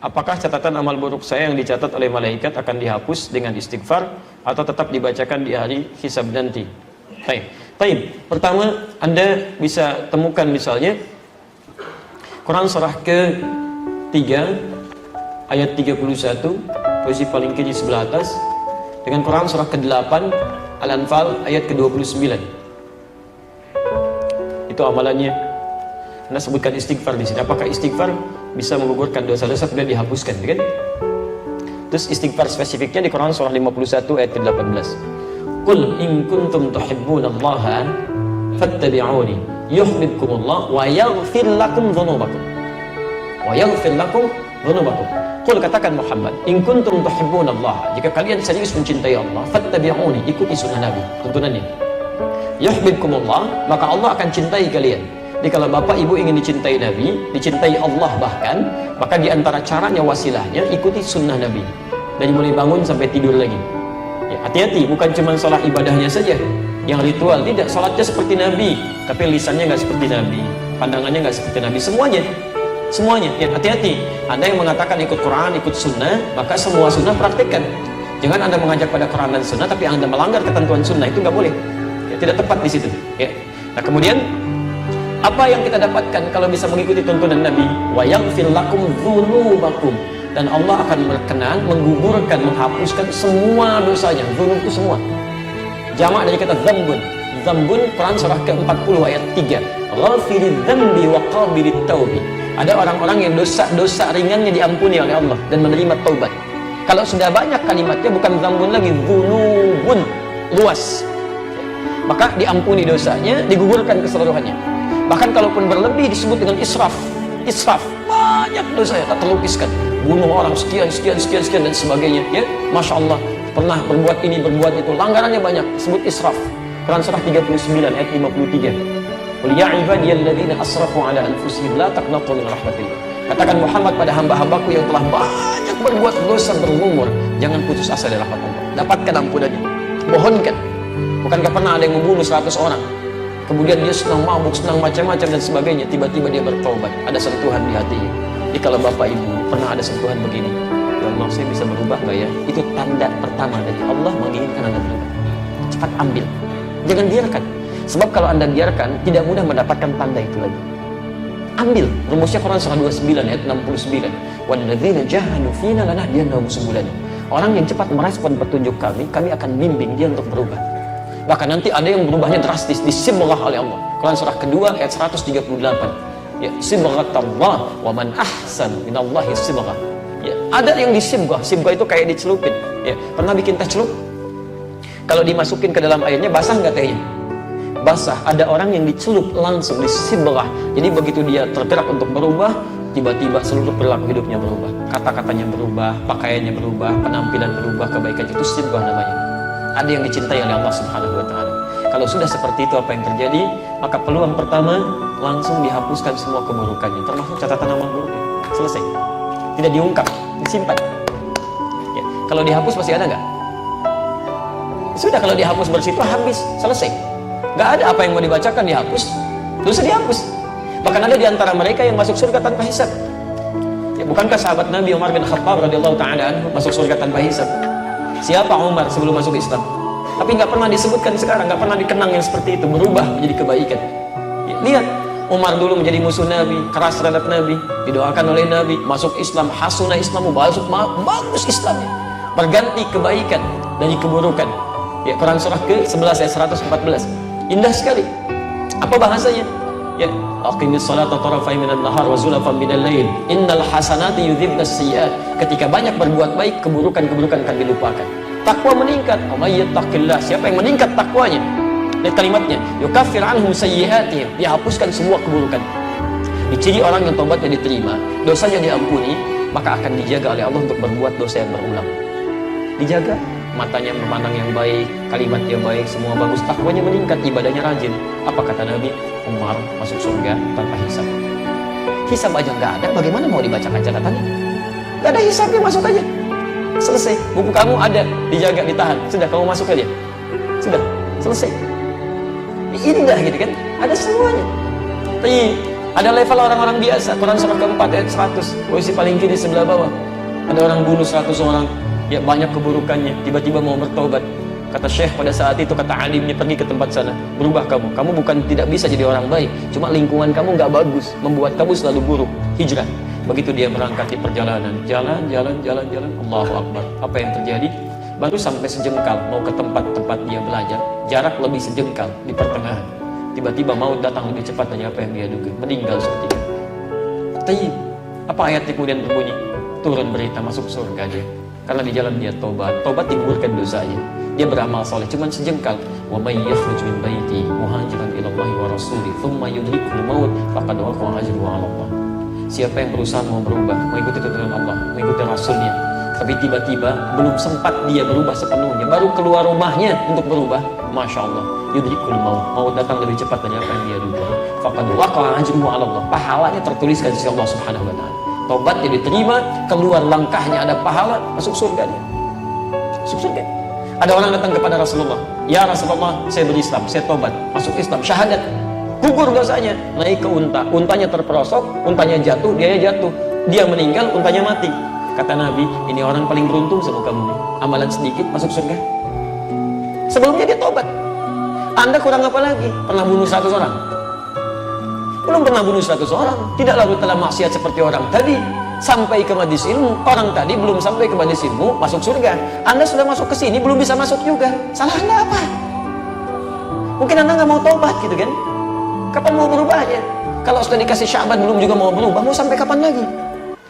apakah catatan amal buruk saya yang dicatat oleh malaikat akan dihapus dengan istighfar atau tetap dibacakan di hari hisab nanti? Baik. Pertama, Anda bisa temukan misalnya Quran surah ke-3 ayat 31, posisi paling kiri sebelah atas, dengan Quran surah ke-8 Al-Anfal ayat ke-29. Itu amalannya. Anda sebutkan istighfar di sini. Apakah istighfar bisa menggugurkan dosa-dosa kemudian dihapuskan, kan? Terus istighfar spesifiknya di Quran surah 51 ayat ke-18. Qul in kuntum tuhibbunallaha fattabi'uni yuhibbukumullah wa yaghfir lakum dhunubakum. Wa yaghfir lakum dhunubakum. Qul, katakan Muhammad, in kuntum tuhibbunallaha, jika kalian serius mencintai Allah, fattabi'uni, ikuti sunnah Nabi, tuntunannya. Yuhibbukumullah, maka Allah akan cintai kalian. Jadi kalau bapak ibu ingin dicintai Nabi, dicintai Allah bahkan, maka diantara caranya, wasilahnya, ikuti sunnah Nabi. Dari mulai bangun sampai tidur lagi. Ya, hati-hati, bukan cuma sholat ibadahnya saja yang ritual, tidak. Sholatnya seperti Nabi, tapi lisannya nggak seperti Nabi, pandangannya nggak seperti Nabi, semuanya. Ya, hati-hati. Anda yang mengatakan ikut Quran, ikut sunnah, maka semua sunnah praktikkan. Jangan Anda mengajak pada Quran dan sunnah, tapi Anda melanggar ketentuan sunnah, itu nggak boleh. Ya, tidak tepat di situ. Ya. Nah, kemudian apa yang kita dapatkan kalau bisa mengikuti tuntunan Nabi? Wa yaghfir lakum dzunubakum, dan Allah akan berkenan menggugurkan, menghapuskan semua dosanya. Dzunub itu semua. Jamak dari kata dzambun. Dzambun, Quran surah ke-40 ayat 3. Ghafiriz dzambi wa qabilit taubi. Ada orang-orang yang dosa-dosa ringannya diampuni oleh Allah dan menerima taubat. Kalau sudah banyak kalimatnya bukan dzambun lagi, dzunubun, luas. Maka diampuni dosanya, digugurkan keseluruhannya. Bahkan kalaupun berlebih disebut dengan israf. Banyak dosa yang tak terlukiskan. Bunuh orang sekian dan sebagainya. Ya, Masya Allah, pernah berbuat ini, berbuat itu. Langgarannya banyak, disebut israf. Quran surah 39 ayat 53. Qul ya ibadiyalladzina asrafu ala anfusihim la taqnatu min rahmatillah. Katakan Muhammad pada hamba-hambaku yang telah banyak berbuat dosa berlumur, jangan putus asa dari rahmat Allah. Dapatkan ampunannya. Mohonkan. Bukankah pernah ada yang membunuh 100 orang? Kemudian dia senang mabuk, senang macam-macam dan sebagainya. Tiba-tiba dia bertaubat. Ada sentuhan di hatinya. Jadi kalau bapak ibu pernah ada sentuhan begini, ya Allah, saya bisa berubah nggak ya? Itu tanda pertama dari Allah menginginkan Anda berubah. Cepat ambil. Jangan biarkan. Sebab kalau Anda biarkan, tidak mudah mendapatkan tanda itu lagi. Ambil. Rumusnya Quran surah 29 ayat 69. Walladzina jahadu fina lanahdiyannahum subulana. Orang yang cepat merespon petunjuk kami akan bimbing dia untuk berubah. Bahkan nanti ada yang berubahnya drastis, disibghah oleh Allah. Quran surah kedua ayat 138. Ya, sibghatallah wa man ahsan minallahi sibghah. Ya, ada yang disibghah. Sibghah itu kayak dicelupin. Ya, pernah bikin teh celup? Kalau dimasukin ke dalam airnya basah nggak tehnya? Basah. Ada orang yang dicelup langsung, disibghah. Jadi begitu dia tergerak untuk berubah, tiba-tiba seluruh perilaku hidupnya berubah. Kata-katanya berubah, pakaiannya berubah, penampilan berubah, kebaikan itu sibghah namanya. Ada yang dicintai oleh Allah Subhanahu wa ta'ala. Kalau sudah seperti itu, apa yang terjadi? Maka peluang pertama, langsung dihapuskan semua keburukannya, termasuk catatan amal buruknya. Selesai. Tidak diungkap, disimpan. Ya. Kalau dihapus masih ada nggak? Sudah, kalau dihapus bersih itu habis, selesai. Nggak ada apa yang mau dibacakan, dihapus, dosa dihapus. Bahkan ada di antara mereka yang masuk surga tanpa hisab. Ya, bukankah sahabat Nabi Umar bin Khattab radhiyallahu ta'ala anhu masuk surga tanpa hisab? Siapa Umar sebelum masuk Islam? Tapi nggak pernah disebutkan sekarang, nggak pernah dikenang yang seperti itu, berubah menjadi kebaikan. Ya, lihat, Umar dulu menjadi musuh Nabi, keras terhadap Nabi, didoakan oleh Nabi, masuk Islam, hasuna Islamu, bagus Islamnya, berganti kebaikan dari keburukan. Ya, Quran surah ke-11 ayat 114. Indah sekali. Apa bahasanya? Ya, aqimis salata tarafai minan nahar wa zulafan minal lail. Innal hasanati yudhibnas sayyi'at. Ketika banyak berbuat baik, keburukan-keburukan akan dilupakan. Takwa meningkat. May yattaqillah. Siapa yang meningkat takwanya? Lihat kalimatnya. Yukaffir anhum sayyi'atihim. Dihapuskan semua keburukan. Ciri orang yang tobatnya diterima, dosanya diampuni, maka akan dijaga oleh Allah untuk berbuat dosa yang berulang. Dijaga. Matanya memandang yang baik, kalimatnya baik, semua bagus, takwanya meningkat, ibadahnya rajin. Apa kata Nabi? Umar masuk surga tanpa hisab. Hisab aja nggak ada, bagaimana mau dibacakan catatannya? Nggak ada hisabnya, masuk aja. Selesai. Buku kamu ada, dijaga, ditahan. Sudah, kamu masuk aja. Sudah, selesai. Ini dah gitu kan? Ada semuanya. Tapi Ada level orang-orang biasa. Quran surah keempat ayat 100, posisi paling kiri sebelah bawah. Ada orang bunuh 100 orang, ya banyak keburukannya, tiba-tiba mau bertobat. Kata Syekh pada saat itu, kata alimnya, pergi ke tempat sana, berubah kamu. Kamu bukan tidak bisa jadi orang baik, cuma lingkungan kamu nggak bagus, membuat kamu selalu buruk. Hijrah. Begitu dia berangkat di perjalanan, jalan, Allahu Akbar. Apa yang terjadi? Baru sampai sejengkal mau ke tempat-tempat dia belajar, jarak lebih sejengkal di pertengahan. Tiba-tiba maut datang lebih cepat dari apa yang dia duga, meninggal seketika. Tapi apa ayatnya kemudian berbunyi? Turun berita masuk surga dia. Karena di jalan dia tobat digugurkan dosanya. Dia beramal soleh cuman sejengkal. Wa may yakhruj min baiti muhajiran ila Allah wa rasuli thumma yudrikul maut faqad waqa'a ajruhu 'ala Allah. Siapa yang berusaha mau berubah, mengikuti tuntunan Allah, mengikuti Rasulnya, tapi tiba-tiba belum sempat dia berubah sepenuhnya, baru keluar rumahnya untuk berubah, Masya Allah, yudrikul maut datang lebih cepat dari apa yang dia duga. Faqad waqa'a ajruhu 'ala Allah. Pahalanya tertuliskan di sisi Allah Subhanahu wa taala. Tobatnya diterima, keluar langkahnya ada pahala, masuk surga dia. Masuk surga. Ada orang datang kepada Rasulullah, ya Rasulullah, saya berislam, saya tobat, masuk Islam, syahadat, gugur dosanya, naik ke unta, untanya terperosok, untanya jatuh, dia meninggal, untanya mati. Kata Nabi, ini orang paling beruntung sama kamu, amalan sedikit masuk surga. Sebelumnya dia tobat. Anda kurang apa lagi? Pernah bunuh 100 orang? Belum pernah bunuh 100 orang, tidak lalu telah maksiat seperti orang tadi. Sampai ke majelis ilmu, orang tadi belum sampai ke majelis ilmu masuk surga. Anda sudah masuk ke sini belum bisa masuk juga. Salah Anda apa? Mungkin Anda nggak mau tobat gitu kan? Kapan mau berubahnya? Kalau sudah dikasih Sya'ban belum juga mau berubah, mau sampai kapan lagi?